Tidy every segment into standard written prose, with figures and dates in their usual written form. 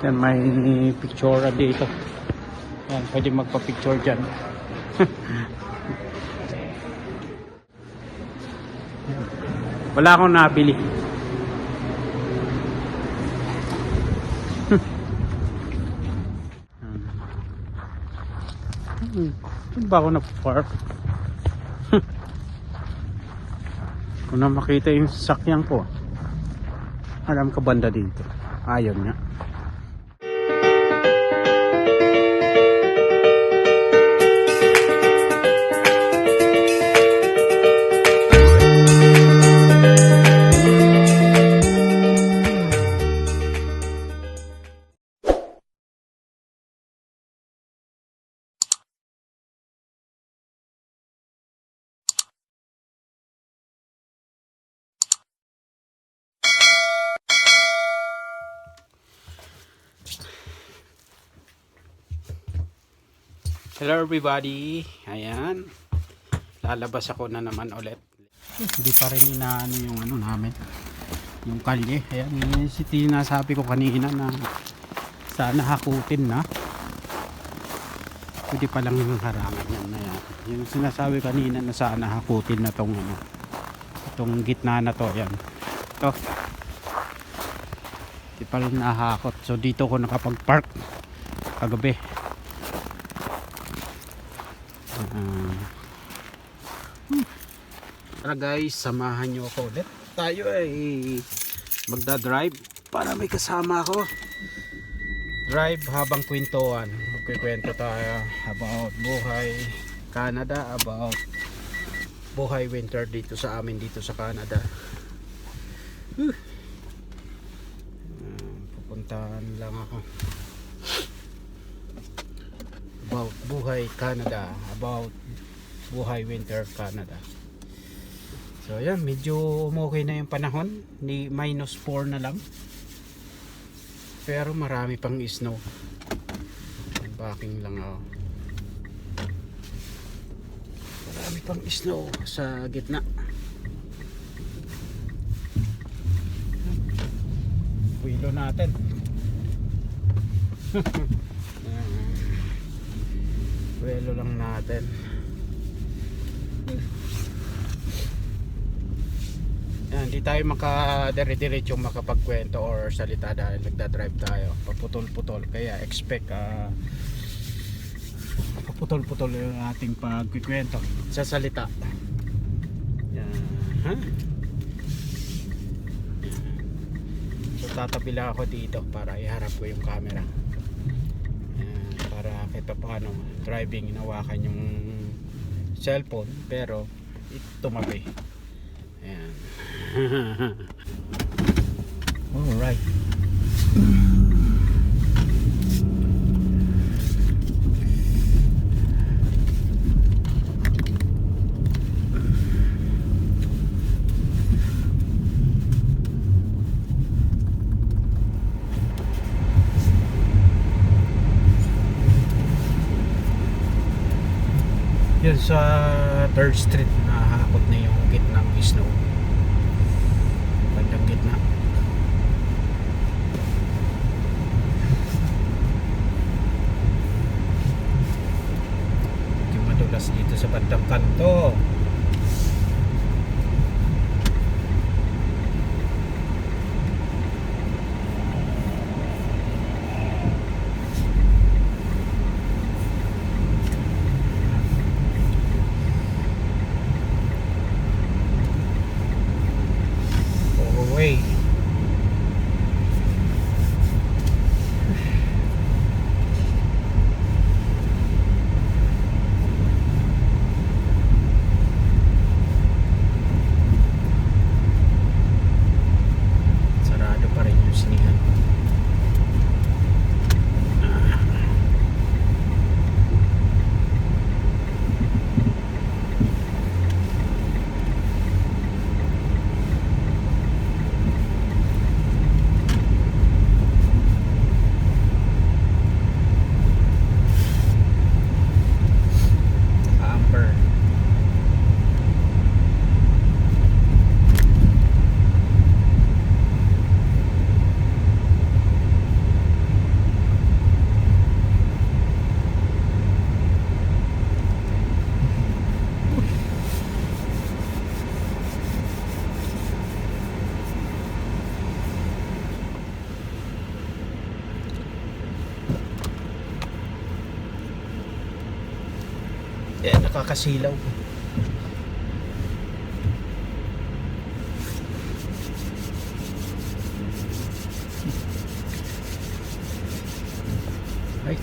Yan, may picture dito. Yan, pwede magpa-picture dyan. Wala akong nabili. Saan ba ako na-park? Kung na makita yung sasakyan ko, alam ka banda dito. Ayaw niya. Hello everybody. Ayan. Lalabas ako na naman ulit. Hindi pa rin inaano yung ano namin. Yung kalye. Ayan. Yung sinasabi ko kanina na sana hakutin na. Pwede pa lang yung harangan yan na yan. Yung sinasabi kanina na sana hakutin na tong ano. Itong gitna na to. Ayan. Ito. Hindi pa rin nahakot. So dito ko nakapag-park kagabi. Tara guys, samahan nyo ako ulit. Tayo ay magdadrive para may kasama ako. Drive habang kwentuhan. Magkikwento tayo about buhay Canada, about buhay winter dito sa amin dito sa Canada. Pupuntahan lang ako. About buhay Canada, about buhay winter Canada. So ayan, medyo umokay na yung panahon, ni -4 na lang, pero marami pang snow. Backing lang ako, marami pang snow sa gitna. Puwilo natin. Puwilo lang natin. Hindi tayo makadire-diretso makapagkwento or salita dahil nagdadrive tayo. Paputol-putol. Kaya expect paputol-putol yung ating pagkikwento sa salita. Yan. So tatabi lang ako dito para iharap ko yung camera. Para kahit paano driving, inawakan yung cellphone pero tumabi. Ayan. Alright. Yun sa 3rd Street, nahakot na yung gitnang snow. Bandang gitna. Yung madulas dito sa bandang kanto. nakakasilaw. Ay.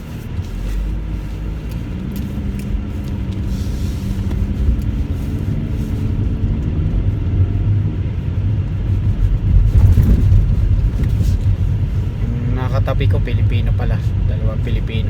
Nakatabi ko Pilipino pala, dalawang Pilipino.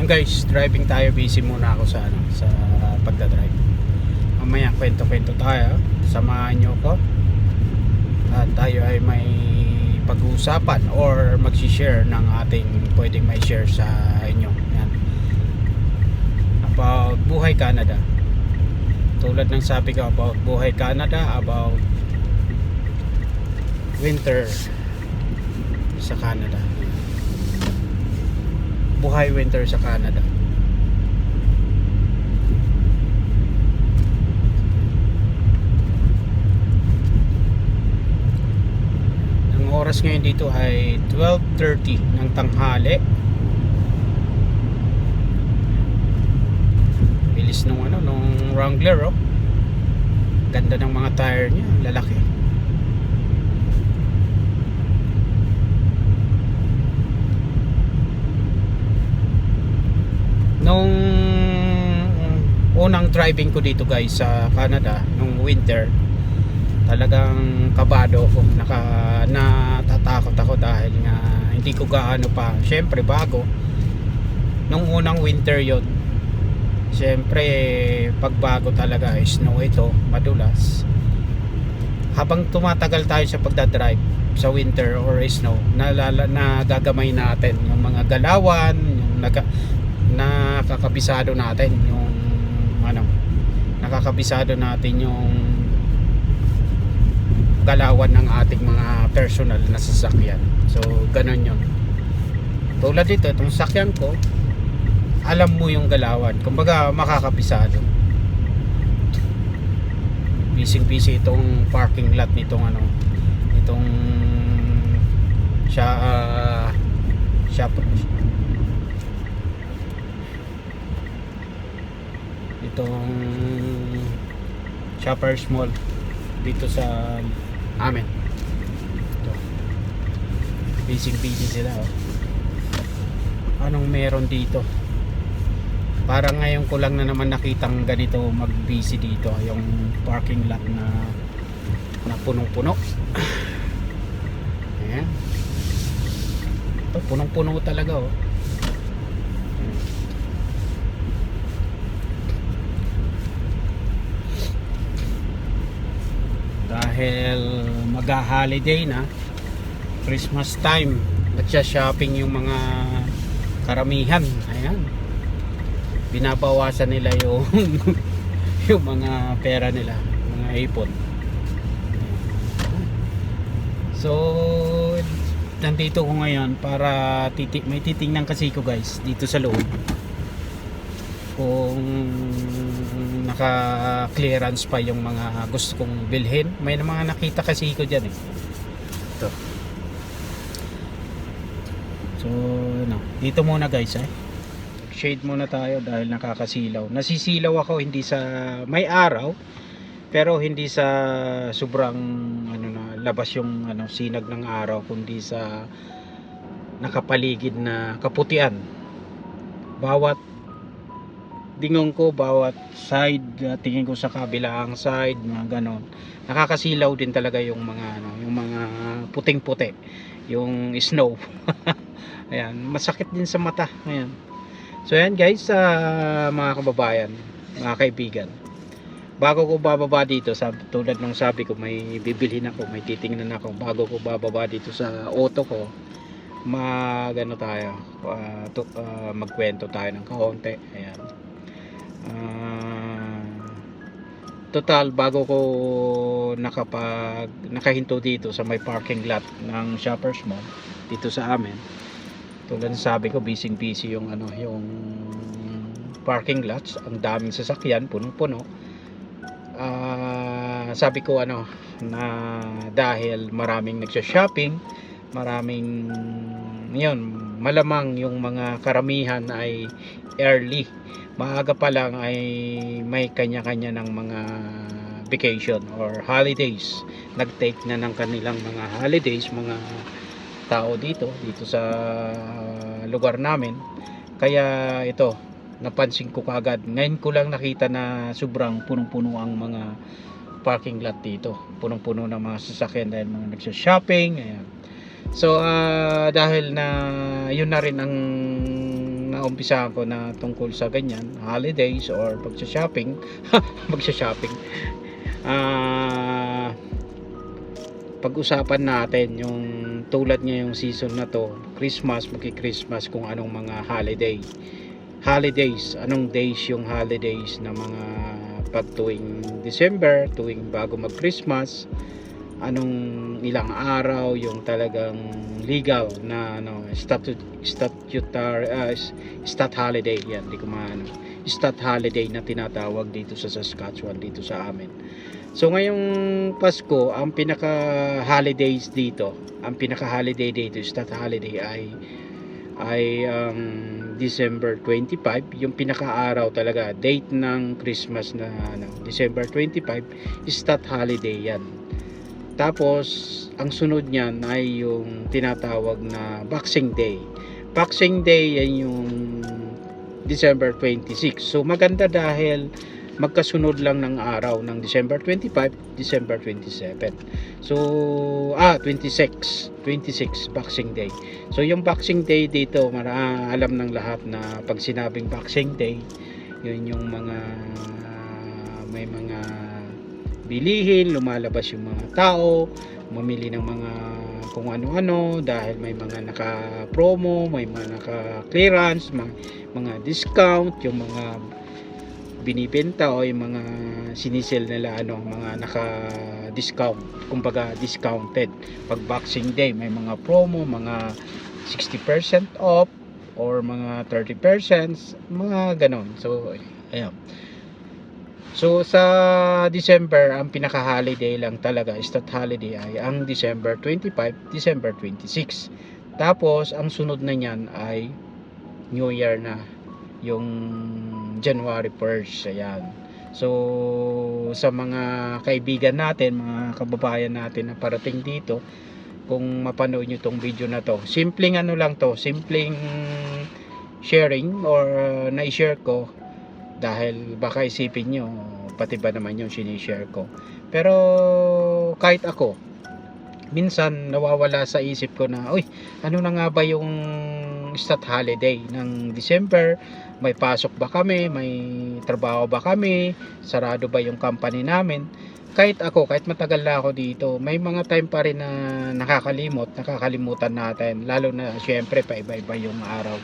Yan guys, driving tayo, busy muna ako sa sa pagdadrive. Mamaya kwento-kwento tayo, samahan nyo ko at tayo ay may pag-uusapan or mag-share ng ating pwedeng may share sa inyo. Yan, about buhay Canada. Tulad ng sabi ko about buhay Canada, about winter sa Canada, buhay winter sa Canada. Ang oras ngayon dito ay 12:30 ng tanghali. Bilis nung nung Wrangler, oh. Ganda ng mga tire niya, lalaki. Nung unang driving ko dito guys sa Canada nung winter, talagang kabado ako, natatakot ako dahil nga hindi ko gaano pa, syempre bago nung unang winter yon. Syempre pagbago talaga, snow ito, madulas. Habang tumatagal tayo sa pagdadrive sa winter or snow, nagagamay natin yung mga galawan, yung nakakabisado natin yung nakakabisado natin yung galawan ng ating mga personal na sasakyan. So ganun yun. Tulad dito, itong sasakyan ko, alam mo yung galawan, kumbaga makakabisado. Busy itong parking lot nitong itong shop itong Shoppers Mall dito sa amin. Ito. Busy sila, oh. Anong meron dito? Parang ngayon ko lang na naman nakitang ganito mag-busy dito, yung parking lot na punong-puno. Ayan. Ito, punong-puno talaga, oh. Dahil mag-holiday na, Christmas time, nagsha-shopping yung mga karamihan. Ayan, binabawasan nila yung yung mga pera nila, mga ipon. So nandito ko ngayon para may titingnan kasi ko guys dito sa loob kung naka-clearance pa yung mga gusto kong bilhin. May mga nakita kasi ko dyan, eh. Ito. So dito muna guys, shade muna tayo dahil nakakasilaw. Nasisilaw ako, hindi sa may araw, pero hindi sa sobrang na labas yung sinag ng araw, kundi sa nakapaligid na kaputian. Bawat dingong ko, bawat side, tingin ko sa kabilang side, mga ganon, nakakasilaw din talaga yung mga yung mga puting-puti, yung snow. Ayan, masakit din sa mata. Ayan. So ayan guys, mga kababayan, mga kaibigan, bago ko bababa dito, tulad nung sabi ko, may bibilhin ako, may titingnan ako, bago ko bababa dito sa auto ko, magkwento tayo ng kaunti. Ayan. Ah, total bago ko nakahinto dito sa may parking lot ng Shoppers Mall dito sa amin, tulad ng sabi ko, busy yung yung parking lots, ang daming sasakyan, punong-puno. Sabi ko na dahil maraming nagsha-shopping, maraming yun, malamang yung mga karamihan ay early, maaga pa lang ay may kanya-kanya ng mga vacation or holidays, nag-take na ng kanilang mga holidays, mga tao dito sa lugar namin. Kaya ito, napansin ko kagad, ngayon ko lang nakita na sobrang punong-puno ang mga parking lot dito, punong-puno ng mga sasakyan dahil mga nagsha-shopping. Ayan. So dahil na yun na rin ang naumpisahan ko na tungkol sa ganyan, holidays or pagsha-shopping magsha-shopping, pag-usapan natin yung tulad ngayong season na to, Christmas, magki-Christmas, kung anong mga holidays, anong days yung holidays na mga pag tuwing December, tuwing bago mag-Christmas, anong ilang araw yung talagang legal na stat holiday, yan, di ko stat holiday na tinatawag dito sa Saskatchewan, dito sa amin. So ngayong Pasko, ang pinaka holiday dito, stat holiday ay December 25, yung pinaka-araw talaga, date ng Christmas na December 25, stat holiday yan. Tapos ang sunod niyan ay yung tinatawag na Boxing Day. Boxing Day yan yung December 26. So maganda dahil magkasunod lang ng araw ng December 25, December 27. So 26 Boxing Day. So yung Boxing Day dito, alam ng lahat na pag sinabing Boxing Day, yun yung may mga bilihin, lumalabas yung mga tao, mamili ng mga kung ano-ano dahil may mga naka-promo, may mga naka-clearance, mga discount, yung mga binibenta o yung mga sinisel nila mga naka-discount, kumbaga discounted. Pag Boxing Day may mga promo, mga 60% off or mga 30%, mga ganon. So ayan. So sa December, ang pinaka-holiday lang talaga, stat holiday, ay ang December 25, December 26. Tapos ang sunod na niyan ay New Year na, yung January 1st. Ayan. So sa mga kaibigan natin, mga kababayan natin na parating dito, kung mapanood nyo tong video na to, simpleng simpleng sharing or na-share ko, dahil baka isipin nyo pati ba naman yung sinishare ko. Pero kahit ako, minsan nawawala sa isip ko na, uy, ano na nga ba yung stat holiday ng December? May pasok ba kami? May trabaho ba kami? Sarado ba yung company namin? Kahit matagal na ako dito, may mga time pa rin na nakakalimutan natin, lalo na syempre pa iba-iba yung araw.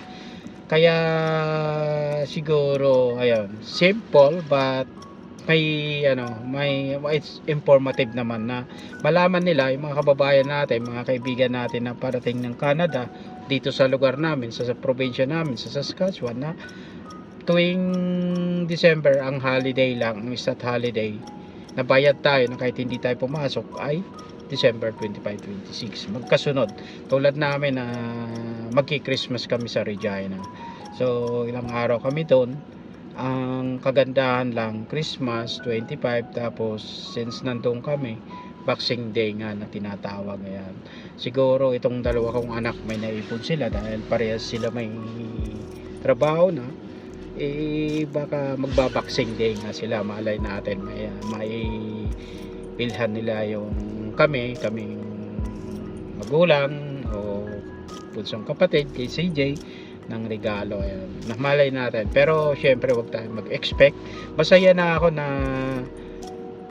Kaya siguro ayun, simple but it's informative naman na malaman nila, yung mga kababayan natin, mga kaibigan natin na parating ng Canada dito sa lugar namin, sa probinsya namin sa Saskatchewan, na tuwing December ang holiday lang, ang stat holiday na bayad tayo na kahit hindi tayo pumasok ay December 25-26, magkasunod. Tulad namin na magki-Christmas kami sa Regina. So ilang araw kami doon. Ang kagandahan lang, Christmas 25, tapos since nandun kami, Boxing Day nga na tinatawag. Ayan. Siguro itong dalawa kong anak, may naipon sila dahil parehas sila may trabaho na, baka magba-Boxing Day nga sila, malay natin may bilhan nila yung kaming magulang o punsong kapatid kay CJ ng regalo. Ayan, namalay natin. Pero syempre wag tayo mag-expect. Masaya na ako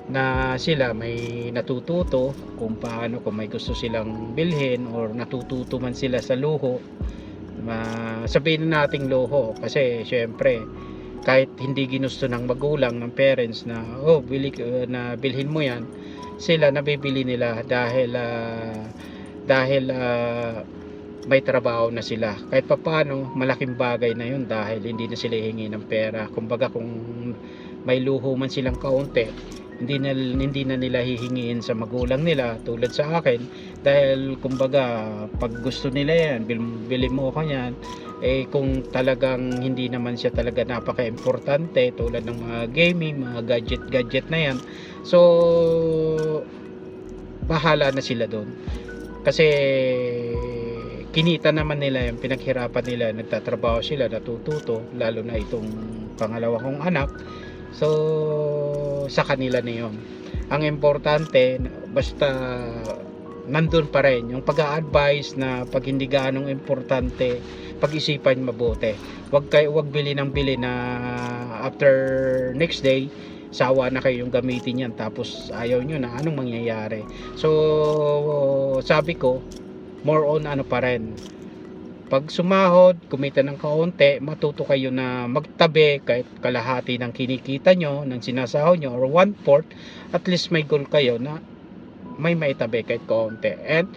na sila may natututo kung paano, kung may gusto silang bilhin or natututo man sila sa luho. Sabihin nating luho kasi syempre kahit hindi ginusto ng magulang, ng parents na na bilhin mo yan, sila nabibili nila dahil may trabaho na sila. Kahit papaano malaking bagay na yun dahil hindi na sila hihingi ng pera. Kumbaga kung may luho man silang kaunti, hindi na nila hihingiin sa magulang nila tulad sa akin, dahil kumbaga pag gusto nila yan, bili mo ko yan, kung talagang hindi naman siya talaga napaka-importante tulad ng mga gaming, mga gadget na yan, so bahala na sila doon. Kasi kinita naman nila yung pinaghirapan nila, nagtatrabaho sila, natututo, lalo na itong pangalawa kong anak. So sa kanila na yun. Ang importante, basta nandun pa rin yung pag-a-advise na pag hindi ganong importante, pag-isipan mabuti. Wag bili ng bili na after next day sawa na kayong gamitin yan, tapos ayaw nyo na, anong mangyayari? So sabi ko, more on ano pa rin, pag sumahod, kumita ng kaunti, matuto kayo na magtabi kahit kalahati ng kinikita nyo, ng sinasahod nyo, or 1/4, at least may goal kayo na may maitabi kahit kaunti. And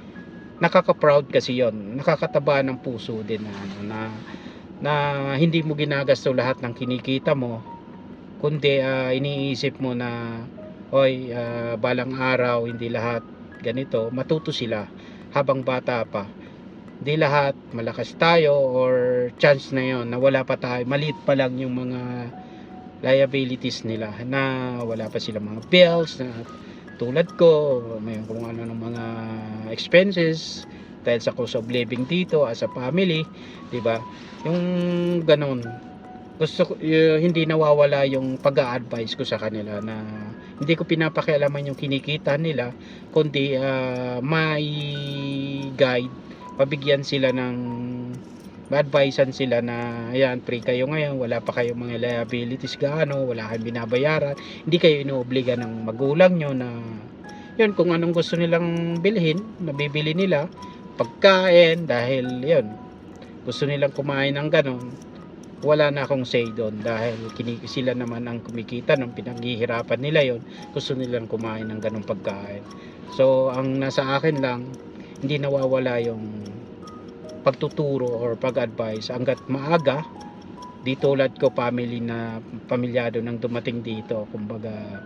nakaka-proud kasi yon, nakakataba ng puso din na hindi mo ginagasto lahat ng kinikita mo, kundi iniisip mo na balang araw hindi lahat ganito, matuto sila habang bata pa. Di lahat malakas tayo or chance na yon na wala pa tayo, maliit pa lang yung mga liabilities nila, na wala pa silang mga bills, na tulad ko may kung ano ng mga expenses dahil sa cost of living dito as a family, di ba? Yung ganon, gusto ko, hindi nawawala yung pag-a-advise ko sa kanila na hindi ko pinapakialaman yung kinikita nila, kundi may guide, pabigyan sila ng ma-advisean sila na ayan, free kayo ngayon, wala pa kayong mga liabilities gaano, wala kayong binabayaran, hindi kayo inuobliga ng magulang nyo na yun, kung anong gusto nilang bilhin, nabibili nila, pagkain, dahil yun, gusto nilang kumain ng ganon, wala na akong say doon, dahil sila naman ang kumikita ng pinaghihirapan nila yon, gusto nilang kumain ng ganong pagkain. So ang nasa akin lang, hindi nawawala yung pagtuturo or pag-advise hanggat maaga. Di tulad ko, pamilyado nang dumating dito, kumbaga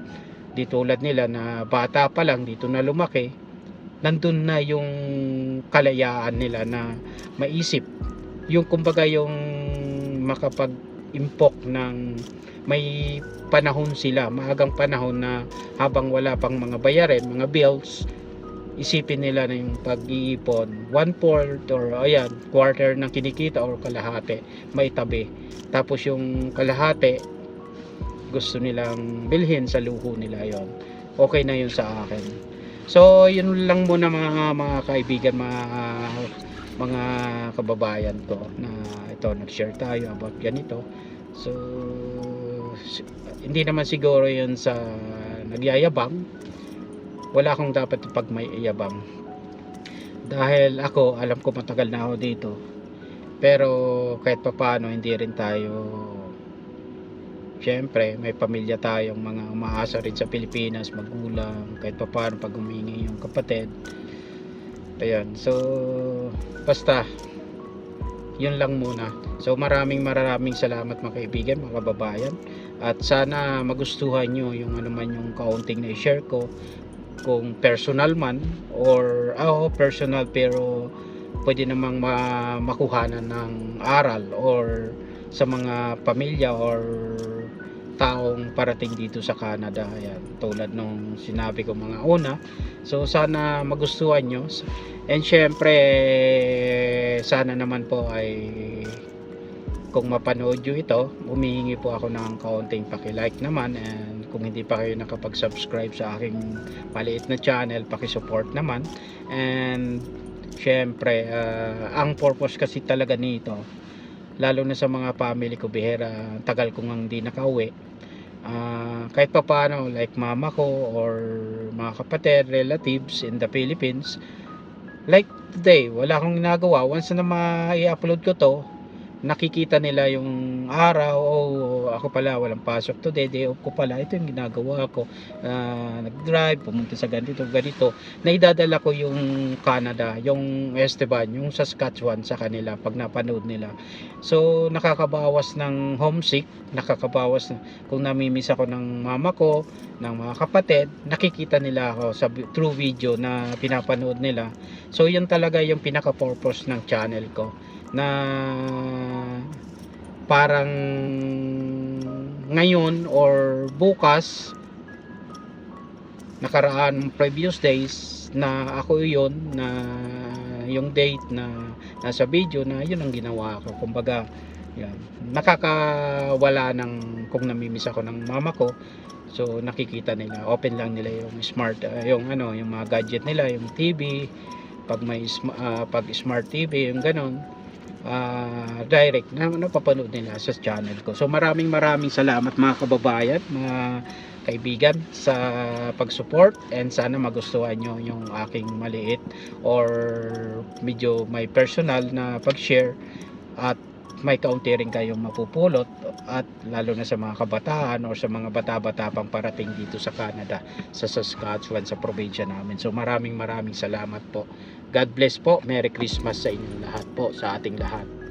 di tulad nila na bata pa lang dito na lumaki, nandun na yung kalayaan nila na maisip, yung kumbaga yung makapag-impok ng may panahon sila, maagang panahon na habang wala pang mga bayarin, mga bills, isipin nila na yung pag-iipon 1/4 or quarter ng kinikita or kalahati maitabi, tapos yung kalahati gusto nilang bilhin sa luho nila, yon okay na yun sa akin. So yun lang muna mga kaibigan, mga kababayan ko, na ito nag-share tayo about ganito. So hindi naman siguro yun sa nagyayabang, wala akong dapat pag may iyabang, dahil ako alam ko matagal na ako dito, pero kahit papaano hindi rin tayo, syempre may pamilya tayong mga umaasa rin sa Pilipinas, magulang, kahit papaano pag humingi yung kapatid, ayan. So basta yun lang muna. So maraming salamat mga kaibigan, mga kababayan, at sana magustuhan nyo yung ano man yung kaunting na i-share ko, kung personal man or personal pero pwede namang makuhanan ng aral or sa mga pamilya or taong parating dito sa Canada, ayan, tulad nung sinabi ko mga una. So sana magustuhan nyo, and syempre sana naman po ay kung mapanood nyo ito, humihingi po ako ng kaunting paki-like naman, and kung hindi pa kayo nakapag-subscribe sa aking maliit na channel, paki-support naman. And syempre ang purpose kasi talaga nito, lalo na sa mga family ko, bihira, tagal ko nang hindi nakauwi, kahit pa paano, like mama ko or mga kapatid, relatives in the Philippines, like today, wala akong ginagawa, once na ma-i-upload ko to, nakikita nila yung araw, ako pala walang pasok today, day off ko pala, ito yung ginagawa ko, nag-drive, pumunta sa ganito, naidadala ko yung Canada, yung Esteban, yung Saskatchewan sa kanila pag napanood nila. So nakakabawas ng homesick, nakakabawas kung namimiss ako ng mama ko, ng mga kapatid, nakikita nila ako sa through video na pinapanood nila. So yun talaga yung pinaka purpose ng channel ko, na parang ngayon or bukas, nakaraan previous days, na ako yun, na yung date na nasa video, na yun ang ginawa ko. Kumbaga yan, nakakawala ng kung namimiss ako ng mama ko. So nakikita nila, open lang nila yung smart, yung mga gadget nila, yung TV, pag may pag smart TV, yung ganon, direct na napapanood nila sa channel ko. So maraming salamat mga kababayan, mga kaibigan, sa pag-support, and sana magustuhan nyo yung aking maliit or medyo may personal na pag-share, at may kaunti rin kayong mapupulot, at lalo na sa mga kabataan or sa mga bata-bata pang parating dito sa Canada, sa Saskatchewan, sa probinsya namin. So maraming salamat po. God bless po. Merry Christmas sa inyong lahat po, sa ating lahat.